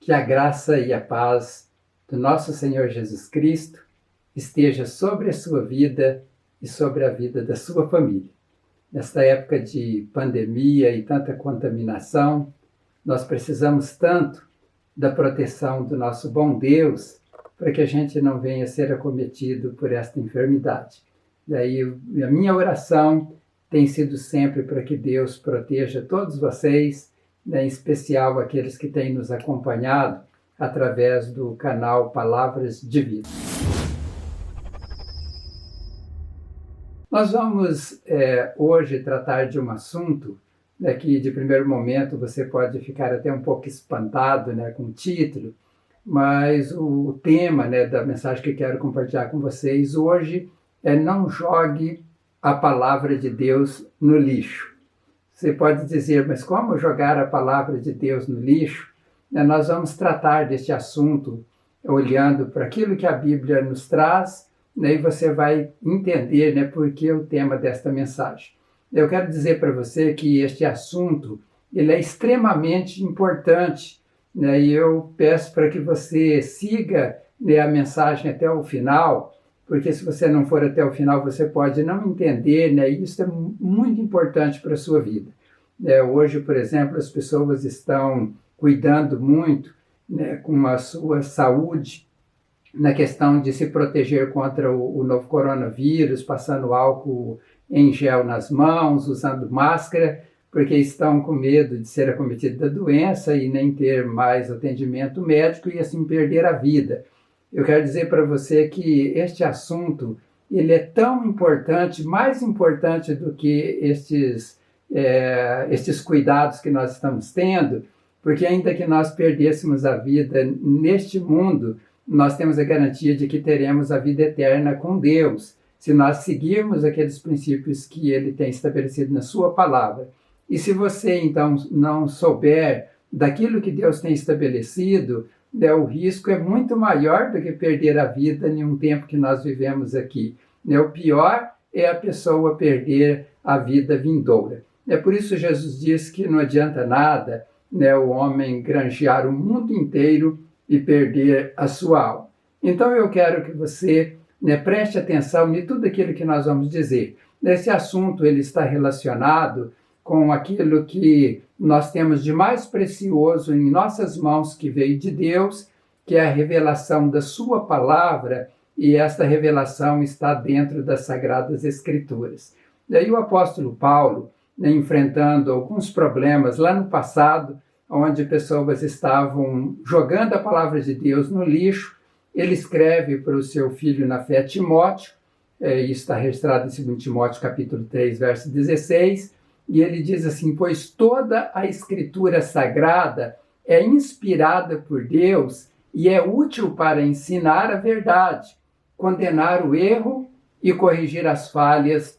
Que a graça e a paz do nosso Senhor Jesus Cristo esteja sobre a sua vida e sobre a vida da sua família. Nesta época de pandemia e tanta contaminação, nós precisamos tanto da proteção do nosso bom Deus para que a gente não venha a ser acometido por esta enfermidade. Daí a minha oração tem sido sempre para que Deus proteja todos vocês, em especial aqueles que têm nos acompanhado através do canal Palavras de Vida. Nós vamos hoje tratar de um assunto que de primeiro momento você pode ficar até um pouco espantado com o título, mas o tema da mensagem que quero compartilhar com vocês hoje é: não jogue a palavra de Deus no lixo. Você pode dizer, mas como jogar a palavra de Deus no lixo? Nós vamos tratar deste assunto olhando para aquilo que a Bíblia nos traz, e você vai entender por que o tema desta mensagem. Eu quero dizer para você que este assunto ele é extremamente importante, e eu peço para que você siga a mensagem até o final, porque se você não for até o final, você pode não entender, e isso é muito importante para a sua vida. Hoje, por exemplo, as pessoas estão cuidando muito com a sua saúde, na questão de se proteger contra o novo coronavírus, passando álcool em gel nas mãos, usando máscara, porque estão com medo de ser acometido da doença e nem ter mais atendimento médico e assim perder a vida. Eu quero dizer para você que este assunto ele é tão importante, mais importante do que estes cuidados que nós estamos tendo, porque ainda que nós perdêssemos a vida neste mundo, nós temos a garantia de que teremos a vida eterna com Deus, se nós seguirmos aqueles princípios que Ele tem estabelecido na sua palavra. E se você, então, não souber daquilo que Deus tem estabelecido, o risco é muito maior do que perder a vida em um tempo que nós vivemos aqui. O pior é a pessoa perder a vida vindoura. Por isso Jesus diz que não adianta nada o homem granjear o mundo inteiro e perder a sua alma. Então eu quero que você preste atenção em tudo aquilo que nós vamos dizer. Esse assunto ele está relacionado com aquilo que nós temos de mais precioso em nossas mãos, que veio de Deus, que é a revelação da sua palavra, e esta revelação está dentro das Sagradas Escrituras. Daí o apóstolo Paulo, enfrentando alguns problemas lá no passado, onde pessoas estavam jogando a palavra de Deus no lixo, ele escreve para o seu filho na fé, Timóteo, isso está registrado em 2 Timóteo capítulo 3, verso 16, e ele diz assim: pois toda a Escritura Sagrada é inspirada por Deus e é útil para ensinar a verdade, condenar o erro e corrigir as falhas,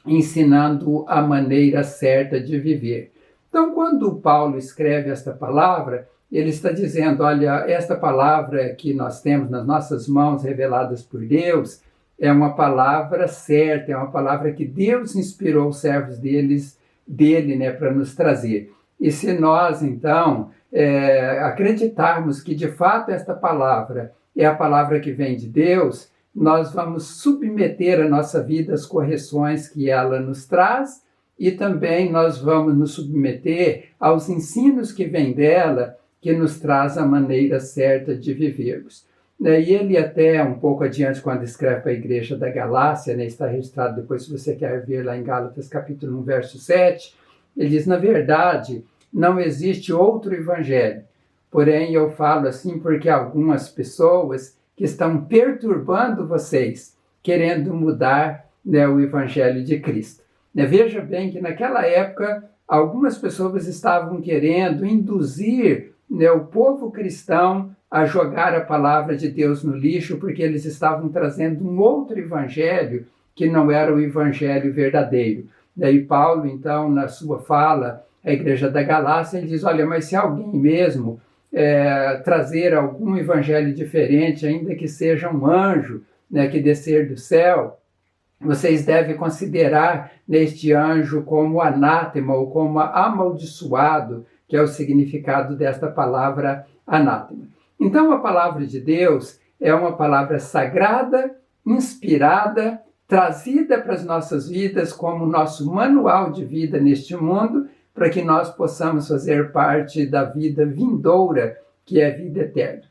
ensinando a maneira certa de viver. Então, quando Paulo escreve esta palavra, ele está dizendo, olha, esta palavra que nós temos nas nossas mãos, reveladas por Deus, é uma palavra certa, é uma palavra que Deus inspirou os servos dele para nos trazer. E se nós, então, acreditarmos que, de fato, esta palavra é a palavra que vem de Deus, nós vamos submeter a nossa vida às correções que ela nos traz, e também nós vamos nos submeter aos ensinos que vêm dela, que nos traz a maneira certa de vivermos. E ele até um pouco adiante, quando escreve para a igreja da Galácia, está registrado depois, se você quer ver lá em Gálatas capítulo 1, verso 7, ele diz, na verdade, não existe outro evangelho, porém eu falo assim porque algumas pessoas que estão perturbando vocês, querendo mudar o evangelho de Cristo. Veja bem que naquela época algumas pessoas estavam querendo induzir o povo cristão a jogar a palavra de Deus no lixo, porque eles estavam trazendo um outro evangelho que não era o evangelho verdadeiro. Daí Paulo, então, na sua fala à igreja da Galácia, ele diz, olha, mas se alguém mesmo trazer algum evangelho diferente, ainda que seja um anjo que descer do céu, vocês devem considerar neste anjo como anátema ou como amaldiçoado, que é o significado desta palavra anátema. Então, a palavra de Deus é uma palavra sagrada, inspirada, trazida para as nossas vidas como nosso manual de vida neste mundo, para que nós possamos fazer parte da vida vindoura, que é a vida eterna.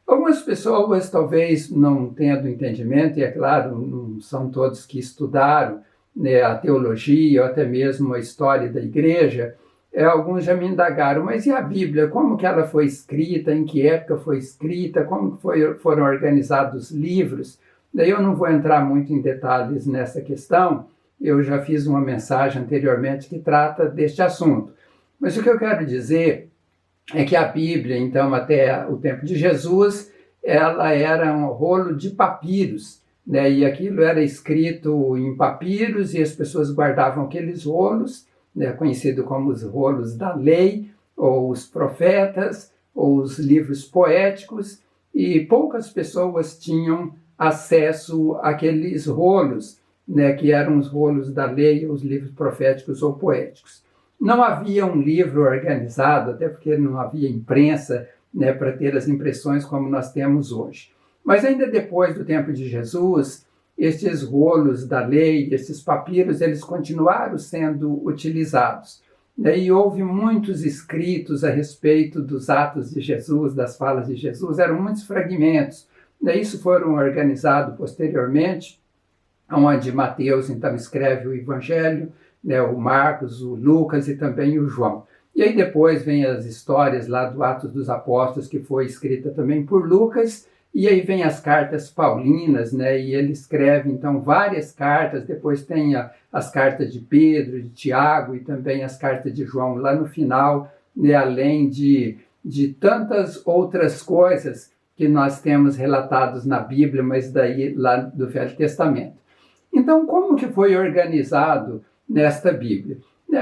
Algumas pessoas, talvez não tendo entendimento, e é claro, não são todos que estudaram, né, a teologia ou até mesmo a história da igreja, alguns já me indagaram, mas e a Bíblia? Como que ela foi escrita? Em que época foi escrita? Como foram organizados os livros? Daí eu não vou entrar muito em detalhes nessa questão, eu já fiz uma mensagem anteriormente que trata deste assunto. Mas o que eu quero dizer é que a Bíblia, então, até o tempo de Jesus, ela era um rolo de papiros, né? E aquilo era escrito em papiros e as pessoas guardavam aqueles rolos, né, conhecido como os rolos da lei, ou os profetas, ou os livros poéticos, e poucas pessoas tinham acesso àqueles rolos, né, que eram os rolos da lei, os livros proféticos ou poéticos. Não havia um livro organizado, até porque não havia imprensa, né, para ter as impressões como nós temos hoje. Mas ainda depois do tempo de Jesus, estes rolos da lei, esses papiros, eles continuaram sendo utilizados. E houve muitos escritos a respeito dos atos de Jesus, das falas de Jesus, eram muitos fragmentos. Isso foram organizados posteriormente, onde Mateus, então, escreve o Evangelho, né, o Marcos, o Lucas e também o João. E aí depois vem as histórias lá do Atos dos Apóstolos, que foi escrita também por Lucas, e aí vem as cartas paulinas, né, e ele escreve, então, várias cartas, depois tem as cartas de Pedro, de Tiago e também as cartas de João lá no final, né, além de tantas outras coisas que nós temos relatados na Bíblia, mas daí lá do Velho Testamento. Então, como que foi organizado nesta Bíblia?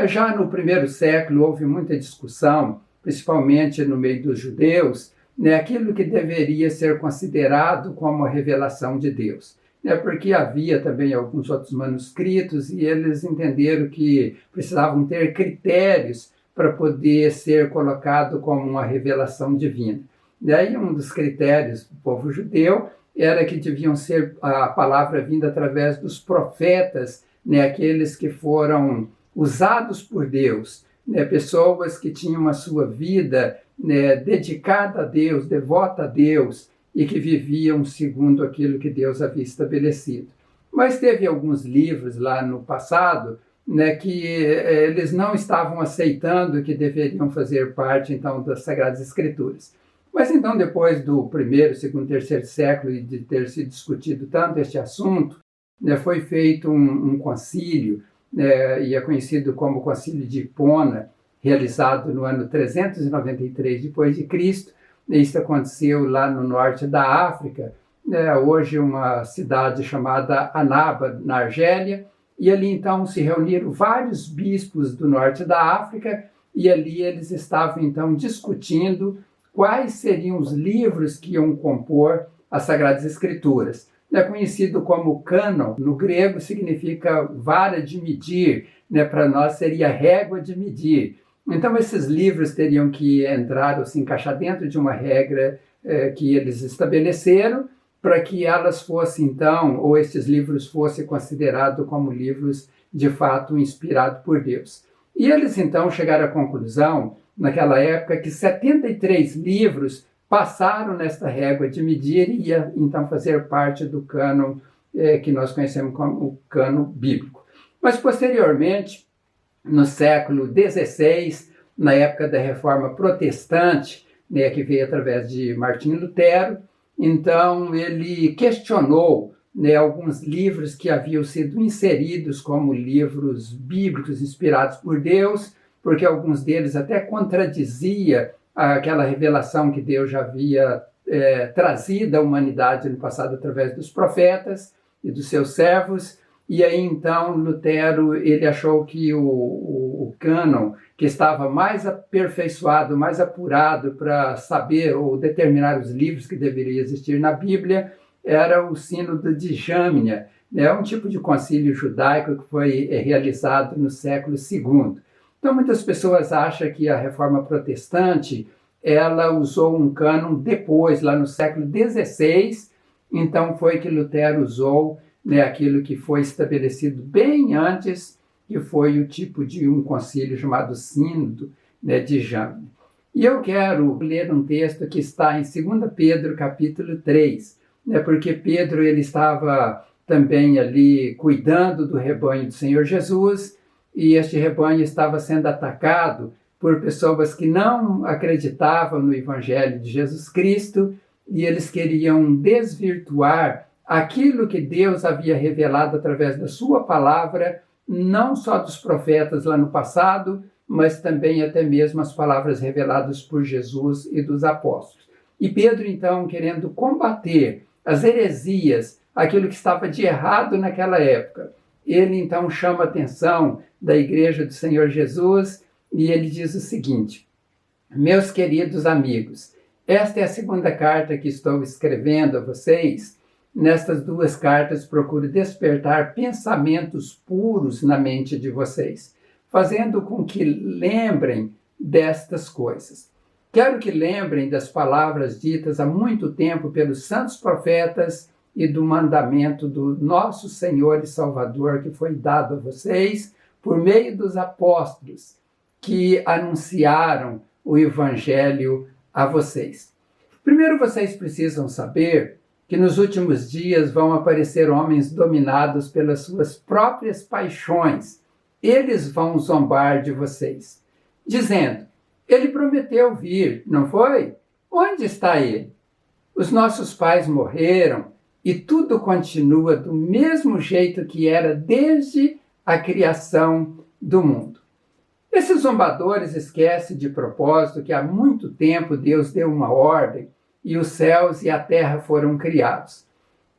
Já no primeiro século houve muita discussão, principalmente no meio dos judeus, né, aquilo que deveria ser considerado como a revelação de Deus. Porque havia também alguns outros manuscritos e eles entenderam que precisavam ter critérios para poder ser colocado como uma revelação divina. Daí um dos critérios do povo judeu era que deviam ser a palavra vinda através dos profetas, né, aqueles que foram usados por Deus, né, pessoas que tinham a sua vida, né, dedicada a Deus, devota a Deus, e que viviam segundo aquilo que Deus havia estabelecido. Mas teve alguns livros lá no passado, né, que eles não estavam aceitando que deveriam fazer parte, então, das Sagradas Escrituras. Mas então, depois do primeiro, segundo, terceiro século e de ter se discutido tanto este assunto, né, foi feito um concílio, e é conhecido como Concílio de Hipona, realizado no ano 393 depois de Cristo. Isso aconteceu lá no norte da África, hoje uma cidade chamada Annaba, na Argélia, e ali então se reuniram vários bispos do norte da África, e ali eles estavam então discutindo quais seriam os livros que iam compor as Sagradas Escrituras. É conhecido como cânon, no grego significa vara de medir, para nós seria régua de medir. Então esses livros teriam que entrar ou se encaixar dentro de uma regra que eles estabeleceram, para que elas fossem então, ou esses livros fossem considerados como livros de fato inspirados por Deus. E eles então chegaram à conclusão, naquela época, que 73 livros passaram nesta régua de medir e ia então fazer parte do cânon que nós conhecemos como o cânon bíblico. Mas posteriormente, no século XVI, na época da Reforma Protestante, que veio através de Martinho Lutero, então ele questionou alguns livros que haviam sido inseridos como livros bíblicos inspirados por Deus, porque alguns deles até contradizia aquela revelação que Deus já havia trazido à humanidade no passado através dos profetas e dos seus servos. E aí então Lutero ele achou que o cânon que estava mais aperfeiçoado, mais apurado para saber ou determinar os livros que deveriam existir na Bíblia era o Sínodo de Jamnia, um tipo de concílio judaico que foi realizado no século II. Então muitas pessoas acham que a Reforma Protestante ela usou um cânon depois, lá no século XVI, então foi que Lutero usou, né, aquilo que foi estabelecido bem antes, que foi o tipo de um concílio chamado Sínodo, né, de Jamnia. E eu quero ler um texto que está em 2 Pedro, capítulo 3, né, porque Pedro ele estava também ali cuidando do rebanho do Senhor Jesus, e este rebanho estava sendo atacado por pessoas que não acreditavam no Evangelho de Jesus Cristo, e eles queriam desvirtuar aquilo que Deus havia revelado através da sua palavra, não só dos profetas lá no passado, mas também até mesmo as palavras reveladas por Jesus e dos apóstolos. E Pedro, então, querendo combater as heresias, aquilo que estava de errado naquela época, ele então chama a atenção da Igreja do Senhor Jesus e ele diz o seguinte: meus queridos amigos, esta é a segunda carta que estou escrevendo a vocês. Nestas duas cartas procuro despertar pensamentos puros na mente de vocês, fazendo com que lembrem destas coisas. Quero que lembrem das palavras ditas há muito tempo pelos santos profetas e do mandamento do nosso Senhor e Salvador que foi dado a vocês por meio dos apóstolos que anunciaram o Evangelho a vocês. Primeiro, vocês precisam saber que nos últimos dias vão aparecer homens dominados pelas suas próprias paixões. Eles vão zombar de vocês, dizendo: ele prometeu vir, não foi? Onde está ele? Os nossos pais morreram e tudo continua do mesmo jeito que era desde a criação do mundo. Esses zombadores esquecem de propósito que há muito tempo Deus deu uma ordem e os céus e a terra foram criados.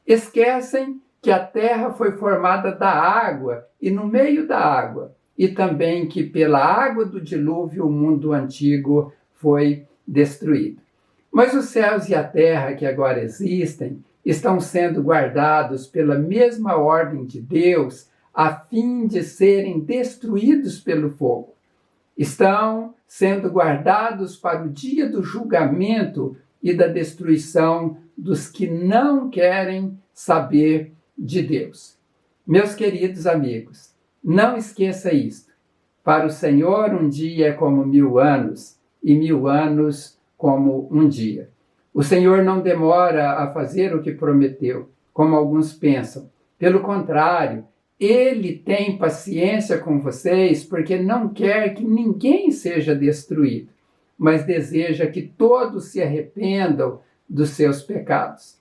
Esquecem que a terra foi formada da água e no meio da água, e também que pela água do dilúvio o mundo antigo foi destruído. Mas os céus e a terra que agora existem estão sendo guardados pela mesma ordem de Deus a fim de serem destruídos pelo fogo. Estão sendo guardados para o dia do julgamento e da destruição dos que não querem saber de Deus. Meus queridos amigos, não esqueça isto. Para o Senhor um dia é como 1000 anos, e 1000 anos como um dia. O Senhor não demora a fazer o que prometeu, como alguns pensam. Pelo contrário, Ele tem paciência com vocês porque não quer que ninguém seja destruído, mas deseja que todos se arrependam dos seus pecados.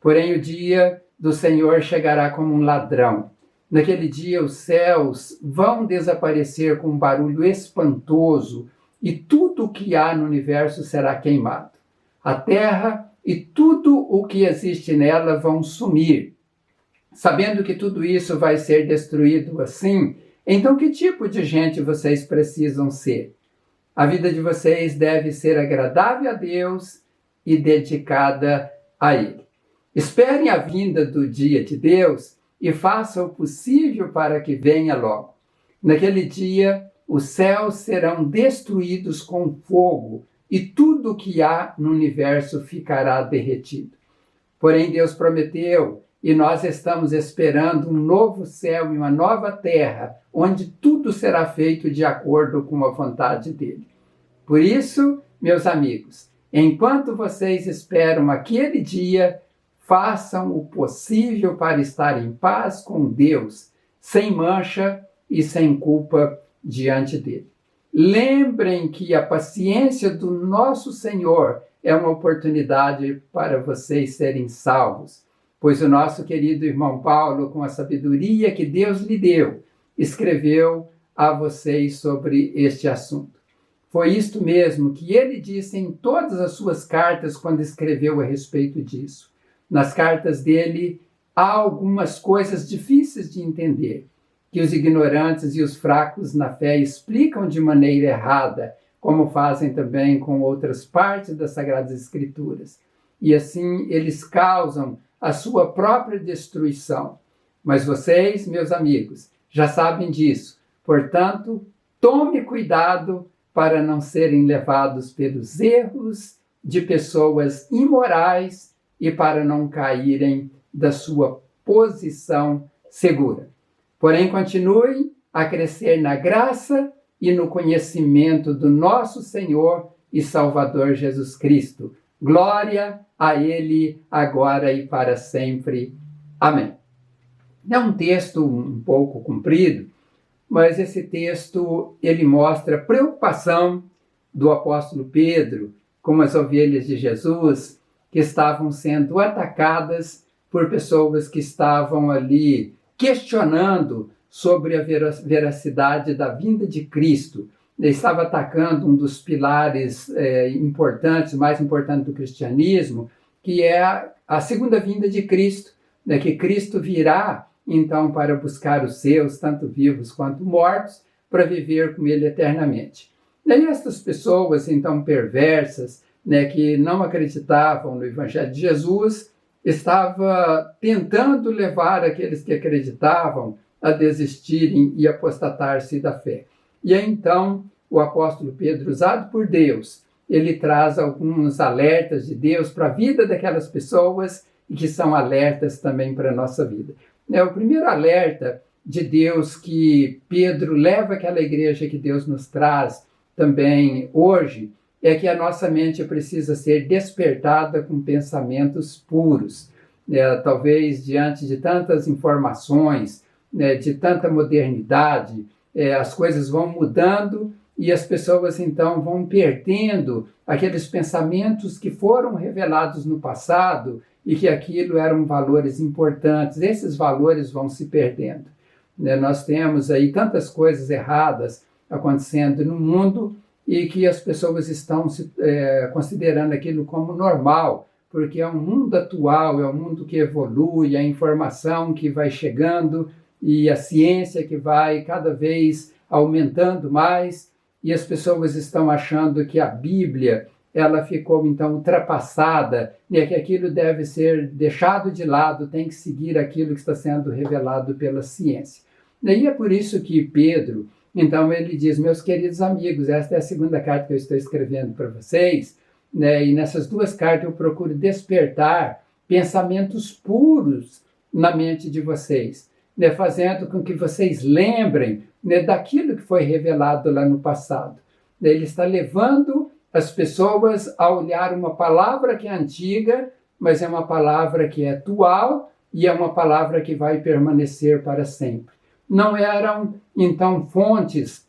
Porém, o dia do Senhor chegará como um ladrão. Naquele dia, os céus vão desaparecer com um barulho espantoso e tudo o que há no universo será queimado. A terra e tudo o que existe nela vão sumir. Sabendo que tudo isso vai ser destruído assim, então que tipo de gente vocês precisam ser? A vida de vocês deve ser agradável a Deus e dedicada a Ele. Esperem a vinda do dia de Deus e façam o possível para que venha logo. Naquele dia, os céus serão destruídos com fogo e tudo o que há no universo ficará derretido. Porém, Deus prometeu, e nós estamos esperando um novo céu e uma nova terra, onde tudo será feito de acordo com a vontade dele. Por isso, meus amigos, enquanto vocês esperam aquele dia, façam o possível para estar em paz com Deus, sem mancha e sem culpa diante dele. Lembrem que a paciência do nosso Senhor é uma oportunidade para vocês serem salvos, pois o nosso querido irmão Paulo, com a sabedoria que Deus lhe deu, escreveu a vocês sobre este assunto. Foi isto mesmo que ele disse em todas as suas cartas quando escreveu a respeito disso. Nas cartas dele, há algumas coisas difíceis de entender, que os ignorantes e os fracos na fé explicam de maneira errada, como fazem também com outras partes das Sagradas Escrituras. E assim eles causam a sua própria destruição. Mas vocês, meus amigos, já sabem disso. Portanto, tome cuidado para não serem levados pelos erros de pessoas imorais e para não caírem da sua posição segura. Porém, continuem a crescer na graça e no conhecimento do nosso Senhor e Salvador Jesus Cristo. Glória a Ele, agora e para sempre. Amém. É um texto um pouco comprido, mas esse texto ele mostra a preocupação do apóstolo Pedro com as ovelhas de Jesus que estavam sendo atacadas por pessoas que estavam ali questionando sobre a veracidade da vinda de Cristo. Ele estava atacando um dos pilares importantes, mais importante do cristianismo, que é a segunda vinda de Cristo, né, que Cristo virá então para buscar os seus, tanto vivos quanto mortos, para viver com ele eternamente. Daí estas pessoas então perversas, né, que não acreditavam no Evangelho de Jesus, estava tentando levar aqueles que acreditavam a desistirem e apostatar-se da fé. E aí, então, o apóstolo Pedro, usado por Deus, ele traz alguns alertas de Deus para a vida daquelas pessoas e que são alertas também para a nossa vida. O primeiro alerta de Deus que Pedro leva àquela igreja que Deus nos traz também hoje é que a nossa mente precisa ser despertada com pensamentos puros. Talvez diante de tantas informações, de tanta modernidade, as coisas vão mudando e as pessoas então vão perdendo aqueles pensamentos que foram revelados no passado e que aquilo eram valores importantes. Esses valores vão se perdendo. Nós temos aí tantas coisas erradas acontecendo no mundo e que as pessoas estão considerando aquilo como normal, porque é um mundo atual, é um mundo que evolui, a informação que vai chegando e a ciência que vai cada vez aumentando mais, e as pessoas estão achando que a Bíblia ela ficou então ultrapassada, né, que aquilo deve ser deixado de lado, tem que seguir aquilo que está sendo revelado pela ciência. E é por isso que Pedro, então ele diz, meus queridos amigos, esta é a segunda carta que eu estou escrevendo para vocês, né, e nessas duas cartas eu procuro despertar pensamentos puros na mente de vocês, né, fazendo com que vocês lembrem, né, daquilo que foi revelado lá no passado. Ele está levando as pessoas a olhar uma palavra que é antiga, mas é uma palavra que é atual e é uma palavra que vai permanecer para sempre. Não eram, então, fontes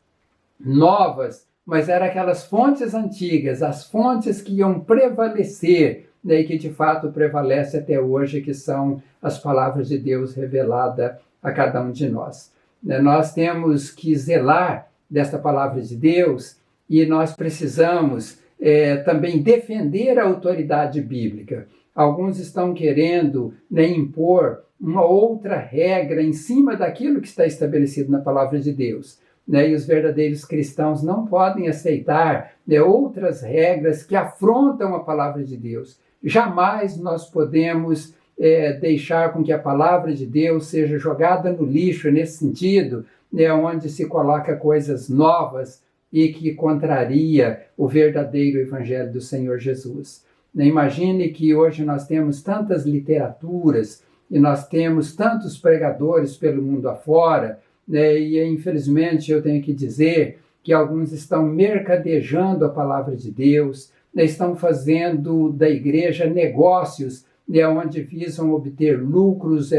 novas, mas eram aquelas fontes antigas, as fontes que iam prevalecer, né, e que de fato prevalece até hoje, que são as palavras de Deus reveladas a cada um de nós. Nós temos que zelar desta palavra de Deus e nós precisamos também defender a autoridade bíblica. Alguns estão querendo, né, impor uma outra regra em cima daquilo que está estabelecido na palavra de Deus. E os verdadeiros cristãos não podem aceitar, né, outras regras que afrontam a palavra de Deus. Jamais nós podemos deixar com que a palavra de Deus seja jogada no lixo nesse sentido, né, onde se coloca coisas novas e que contraria o verdadeiro evangelho do Senhor Jesus. Imagine que hoje nós temos tantas literaturas e nós temos tantos pregadores pelo mundo afora, né, e infelizmente eu tenho que dizer que alguns estão mercadejando a palavra de Deus, né, estão fazendo da igreja negócios, né, onde visam obter lucros,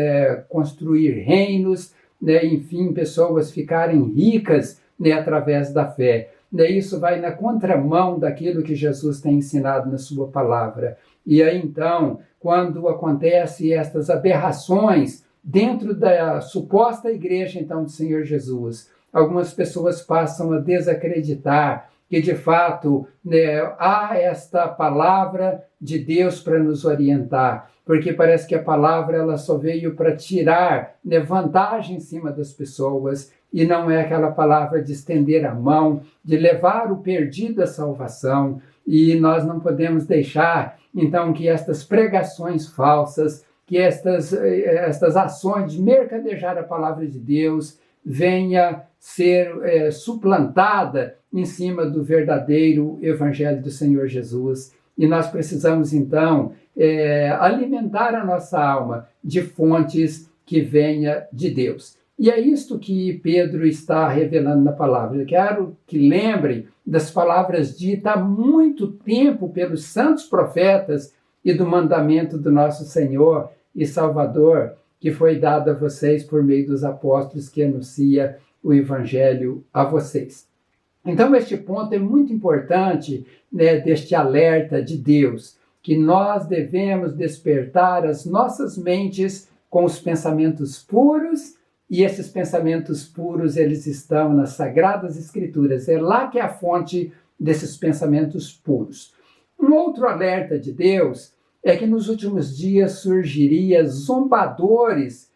construir reinos, né, enfim, pessoas ficarem ricas, né, através da fé. Isso vai na contramão daquilo que Jesus tem ensinado na sua palavra. E aí, então, quando acontecem estas aberrações dentro da suposta igreja, então, do Senhor Jesus, algumas pessoas passam a desacreditar que, de fato, né, há esta palavra de Deus para nos orientar, porque parece que a palavra ela só veio para tirar, né, vantagem em cima das pessoas, e não é aquela palavra de estender a mão, de levar o perdido à salvação, e nós não podemos deixar, então, que estas pregações falsas, que estas ações de mercadejar a palavra de Deus venha ser suplantada em cima do verdadeiro Evangelho do Senhor Jesus. E nós precisamos, então, alimentar a nossa alma de fontes que venha de Deus. E é isto que Pedro está revelando na palavra. Eu quero que lembrem das palavras ditas há muito tempo pelos santos profetas e do mandamento do nosso Senhor e Salvador, que foi dado a vocês por meio dos apóstolos que anuncia o Evangelho a vocês. Então, este ponto é muito importante, né, deste alerta de Deus, que nós devemos despertar as nossas mentes com os pensamentos puros, e esses pensamentos puros, eles estão nas Sagradas Escrituras. É lá que é a fonte desses pensamentos puros. Um outro alerta de Deus é que nos últimos dias surgiria zombadores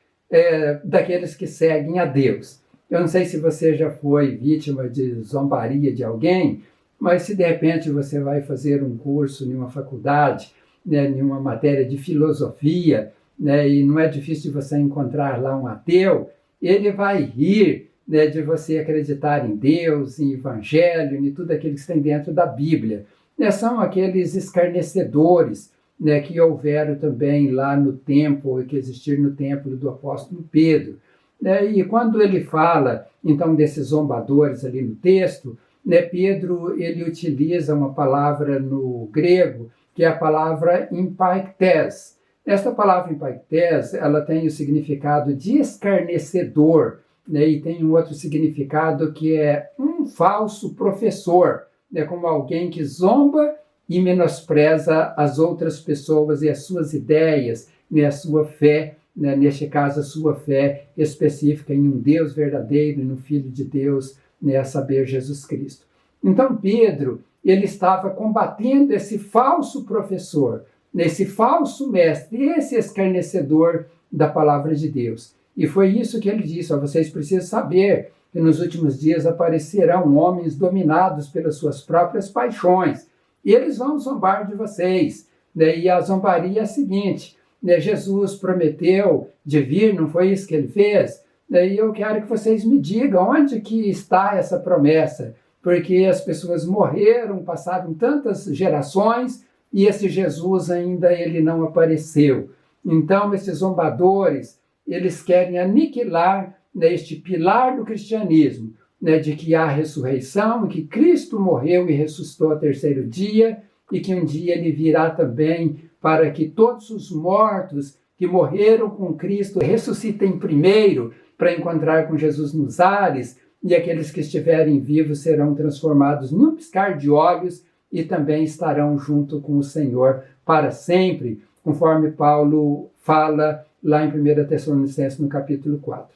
daqueles que seguem a Deus. Eu não sei se você já foi vítima de zombaria de alguém, mas se de repente você vai fazer um curso em uma faculdade, né, em uma matéria de filosofia, né, e não é difícil de você encontrar lá um ateu, ele vai rir, né, de você acreditar em Deus, em Evangelho, em tudo aquilo que está dentro da Bíblia. Né, são aqueles escarnecedores, né, que houveram também lá no templo, que existiram no templo do apóstolo Pedro. E quando ele fala, então, desses zombadores ali no texto, né, Pedro ele utiliza uma palavra no grego, que é a palavra empaiktes. Esta palavra empaiktes, ela tem o significado de escarnecedor, né, e tem um outro significado que é um falso professor, né, como alguém que zomba e menospreza as outras pessoas e as suas ideias, né, a sua fé, né, neste caso a sua fé específica em um Deus verdadeiro e no Filho de Deus, né, a saber, Jesus Cristo. Então Pedro, ele estava combatendo esse falso professor, esse falso mestre, esse escarnecedor da palavra de Deus. E foi isso que ele disse: vocês precisam saber que nos últimos dias aparecerão homens dominados pelas suas próprias paixões, e eles vão zombar de vocês. E a zombaria é a seguinte: Jesus prometeu de vir, não foi isso que ele fez? E eu quero que vocês me digam onde que está essa promessa, porque as pessoas morreram, passaram tantas gerações, e esse Jesus ainda ele não apareceu. Então, esses zombadores, eles querem aniquilar, né, este pilar do cristianismo, né, de que há ressurreição, que Cristo morreu e ressuscitou ao terceiro dia, e que um dia ele virá também para que todos os mortos que morreram com Cristo ressuscitem primeiro para encontrar com Jesus nos ares, e aqueles que estiverem vivos serão transformados num piscar de olhos e também estarão junto com o Senhor para sempre, conforme Paulo fala lá em 1 Tessalonicenses, no capítulo 4.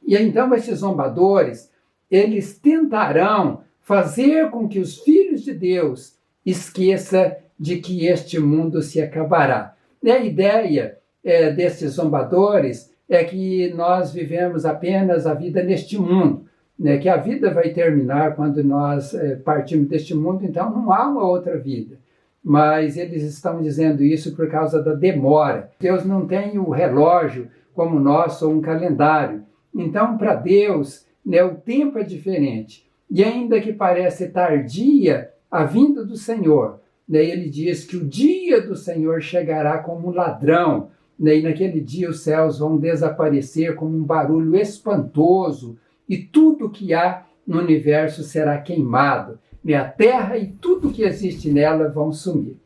E então esses zombadores, eles tentarão fazer com que os filhos de Deus esqueçam de que este mundo se acabará. E a ideia desses zombadores é que nós vivemos apenas a vida neste mundo, né? Que a vida vai terminar quando nós partimos deste mundo, então não há uma outra vida. Mas eles estão dizendo isso por causa da demora. Deus não tem o relógio como nós, ou um calendário. Então, para Deus, né, o tempo é diferente. E ainda que pareça tardia a vinda do Senhor, né, ele diz que o dia do Senhor chegará como um ladrão, né, e naquele dia os céus vão desaparecer como um barulho espantoso, e tudo que há no universo será queimado, né, a terra e tudo que existe nela vão sumir.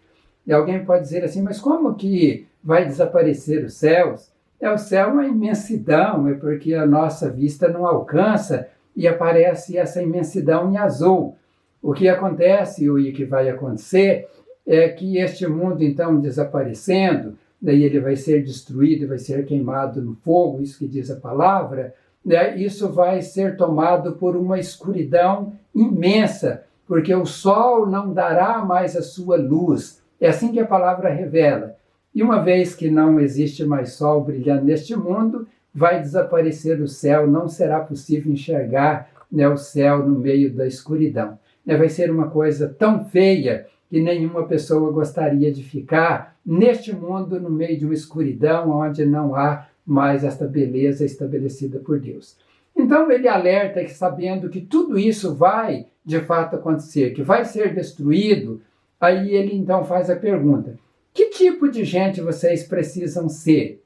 E alguém pode dizer assim: mas como que vai desaparecer os céus? O céu é uma imensidão, é porque a nossa vista não alcança, e aparece essa imensidão em azul. O que acontece, e o que vai acontecer, é que este mundo, então, desaparecendo, daí ele vai ser destruído, vai ser queimado no fogo, isso que diz a palavra, né? Isso vai ser tomado por uma escuridão imensa, porque o sol não dará mais a sua luz. É assim que a palavra revela. E uma vez que não existe mais sol brilhando neste mundo, vai desaparecer o céu, não será possível enxergar, né, o céu no meio da escuridão. Vai ser uma coisa tão feia que nenhuma pessoa gostaria de ficar neste mundo, no meio de uma escuridão, onde não há mais esta beleza estabelecida por Deus. Então ele alerta que, sabendo que tudo isso vai de fato acontecer, que vai ser destruído, aí ele então faz a pergunta: que tipo de gente vocês precisam ser?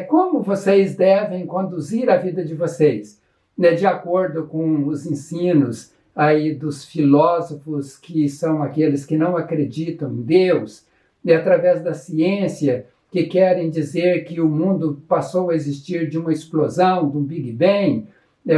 Como vocês devem conduzir a vida de vocês? De acordo com os ensinos aí dos filósofos, que são aqueles que não acreditam em Deus, através da ciência, que querem dizer que o mundo passou a existir de uma explosão, de um Big Bang.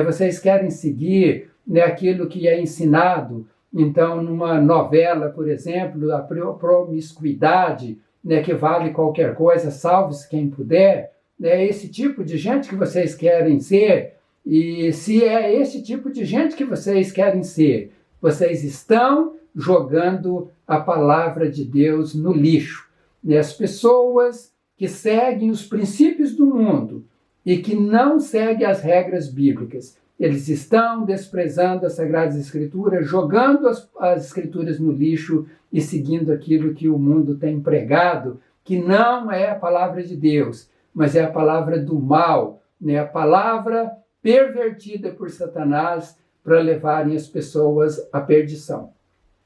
Vocês querem seguir aquilo que é ensinado, então, numa novela, por exemplo, a promiscuidade, que vale qualquer coisa, salve-se quem puder. É esse tipo de gente que vocês querem ser? E se é esse tipo de gente que vocês querem ser, vocês estão jogando a palavra de Deus no lixo. E as pessoas que seguem os princípios do mundo e que não seguem as regras bíblicas, eles estão desprezando as Sagradas Escrituras, jogando as Escrituras no lixo e seguindo aquilo que o mundo tem pregado, que não é a palavra de Deus, mas é a palavra do mal, a palavra pervertida por Satanás para levarem as pessoas à perdição.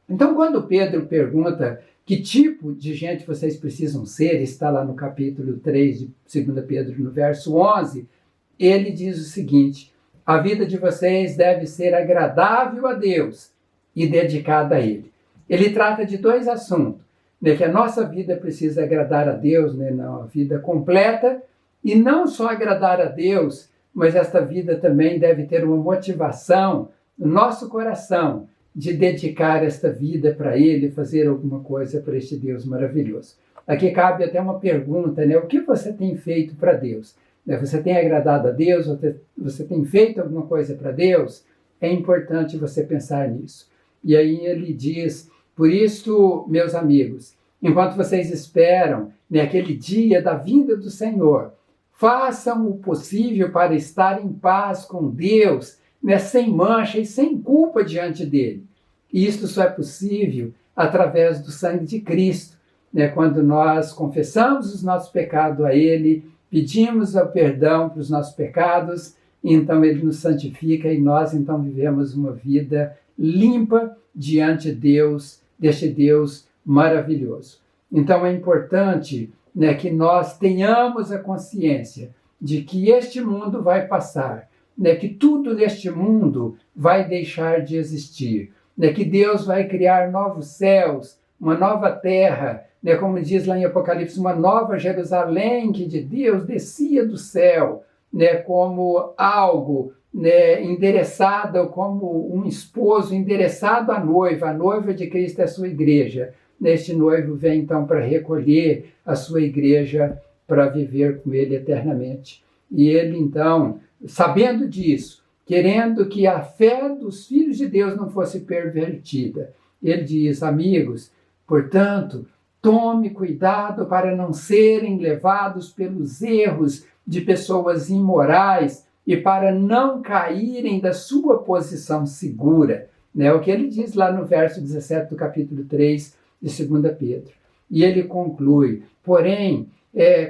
Então, quando Pedro pergunta que tipo de gente vocês precisam ser, está lá no capítulo 3 de 2 Pedro, no verso 11, ele diz o seguinte: a vida de vocês deve ser agradável a Deus e dedicada a Ele. Ele trata de dois assuntos, que a nossa vida precisa agradar a Deus, na vida completa, e não só agradar a Deus, mas esta vida também deve ter uma motivação no nosso coração de dedicar esta vida para Ele, fazer alguma coisa para este Deus maravilhoso. Aqui cabe até uma pergunta, o que você tem feito para Deus? Você tem agradado a Deus? Você tem feito alguma coisa para Deus? É importante você pensar nisso. E aí ele diz: por isso, meus amigos, enquanto vocês esperam aquele dia da vinda do Senhor, façam o possível para estar em paz com Deus, sem mancha e sem culpa diante dele. E isto só é possível através do sangue de Cristo, quando nós confessamos os nossos pecados a Ele, pedimos o perdão para os nossos pecados, então Ele nos santifica e nós então vivemos uma vida limpa diante de Deus, deste Deus maravilhoso. Então é importante que nós tenhamos a consciência de que este mundo vai passar, que tudo neste mundo vai deixar de existir, que Deus vai criar novos céus, uma nova terra, como diz lá em Apocalipse, uma nova Jerusalém que de Deus descia do céu, como algo endereçado, como um esposo endereçado à noiva. A noiva de Cristo é a sua igreja. Este noivo vem então para recolher a sua igreja para viver com ele eternamente. E ele então, sabendo disso, querendo que a fé dos filhos de Deus não fosse pervertida, ele diz: amigos, portanto, tome cuidado para não serem levados pelos erros de pessoas imorais e para não caírem da sua posição segura. O que ele diz lá no verso 17 do capítulo 3 de 2 Pedro. E ele conclui: porém,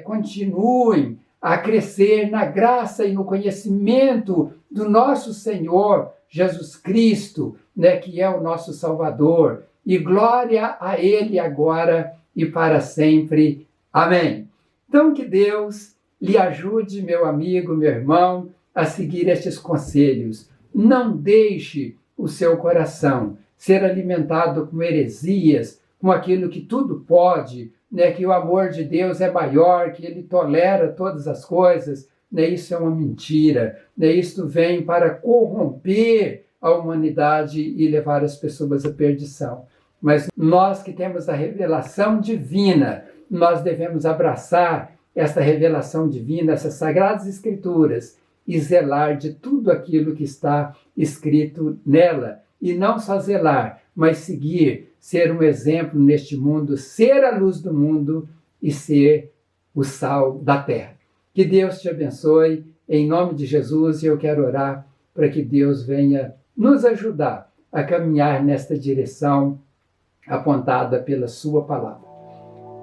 continuem a crescer na graça e no conhecimento do nosso Senhor Jesus Cristo, que é o nosso Salvador, e glória a Ele agora e para sempre. Amém. Então, que Deus lhe ajude, meu amigo, meu irmão, a seguir estes conselhos. Não deixe o seu coração ser alimentado com heresias, com aquilo que tudo pode, que o amor de Deus é maior, que Ele tolera todas as coisas. Isso é uma mentira. Isto vem para corromper a humanidade e levar as pessoas à perdição. Mas nós que temos a revelação divina, nós devemos abraçar essa revelação divina, essas sagradas escrituras, e zelar de tudo aquilo que está escrito nela. E não só zelar, mas seguir, ser um exemplo neste mundo, ser a luz do mundo e ser o sal da terra. Que Deus te abençoe, em nome de Jesus, e eu quero orar para que Deus venha nos ajudar a caminhar nesta direção apontada pela sua palavra.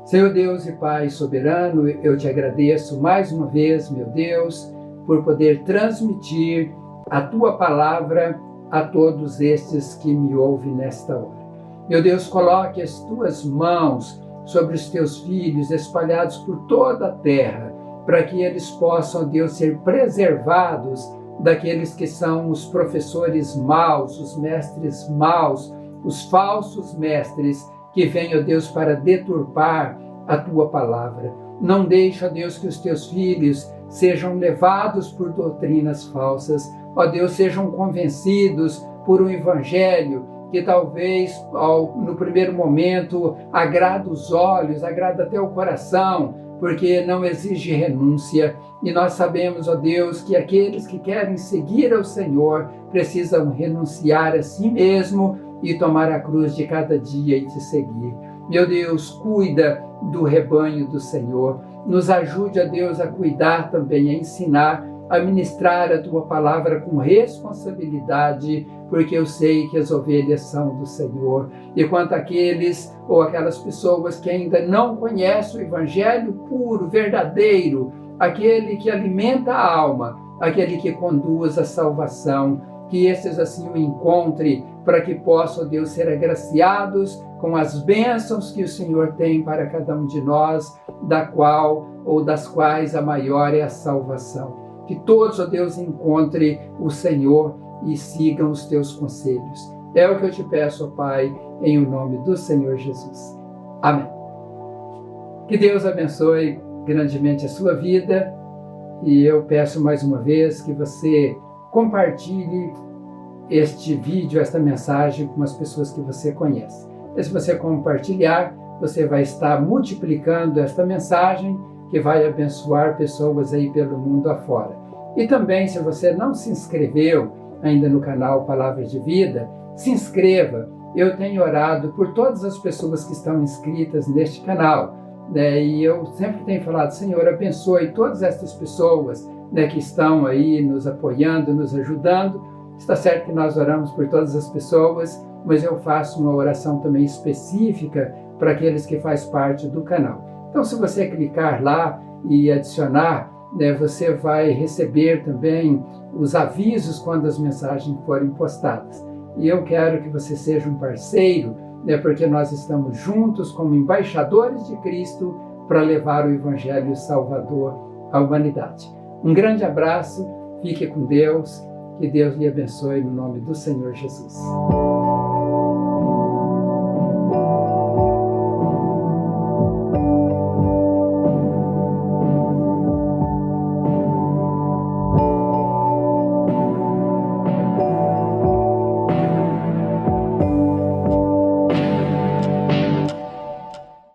Senhor Deus e Pai soberano, eu te agradeço mais uma vez, meu Deus, por poder transmitir a tua palavra a todos estes que me ouvem nesta hora. Meu Deus, coloque as tuas mãos sobre os teus filhos espalhados por toda a terra, para que eles possam, Deus, ser preservados daqueles que são os professores maus, os mestres maus, os falsos mestres que vêm, ó Deus, para deturpar a tua palavra. Não deixa, ó Deus, que os teus filhos sejam levados por doutrinas falsas, ó Deus, sejam convencidos por um evangelho que talvez no primeiro momento agrada os olhos, agrada até o coração, porque não exige renúncia. E nós sabemos, ó Deus, que aqueles que querem seguir ao Senhor precisam renunciar a si mesmo e tomar a cruz de cada dia e te seguir. Meu Deus, cuida do rebanho do Senhor. Nos ajude, ó Deus, a cuidar também, a ensinar, a ministrar a tua palavra com responsabilidade, porque eu sei que as ovelhas são do Senhor. E quanto àqueles ou aquelas pessoas que ainda não conhecem o evangelho puro, verdadeiro, aquele que alimenta a alma, aquele que conduz à salvação, que esses assim o encontrem, para que possam, Deus, ser agraciados com as bênçãos que o Senhor tem para cada um de nós, da qual ou das quais a maior é a salvação. Que todos, ó Deus, encontrem o Senhor e sigam os teus conselhos. É o que eu te peço, ó Pai, em o nome do Senhor Jesus. Amém. Que Deus abençoe grandemente a sua vida, e eu peço mais uma vez que você compartilhe este vídeo, esta mensagem com as pessoas que você conhece. E se você compartilhar, você vai estar multiplicando esta mensagem que vai abençoar pessoas aí pelo mundo afora. E também, se você não se inscreveu ainda no canal Palavras de Vida, se inscreva. Eu tenho orado por todas as pessoas que estão inscritas neste canal, né? E eu sempre tenho falado, Senhor, abençoe todas estas pessoas, né, que estão aí nos apoiando, nos ajudando. Está certo que nós oramos por todas as pessoas, mas eu faço uma oração também específica para aqueles que fazem parte do canal. Então, se você clicar lá e adicionar, né, você vai receber também os avisos quando as mensagens forem postadas. E eu quero que você seja um parceiro, né, porque nós estamos juntos como embaixadores de Cristo para levar o Evangelho Salvador à humanidade. Um grande abraço, fique com Deus, que Deus lhe abençoe no nome do Senhor Jesus.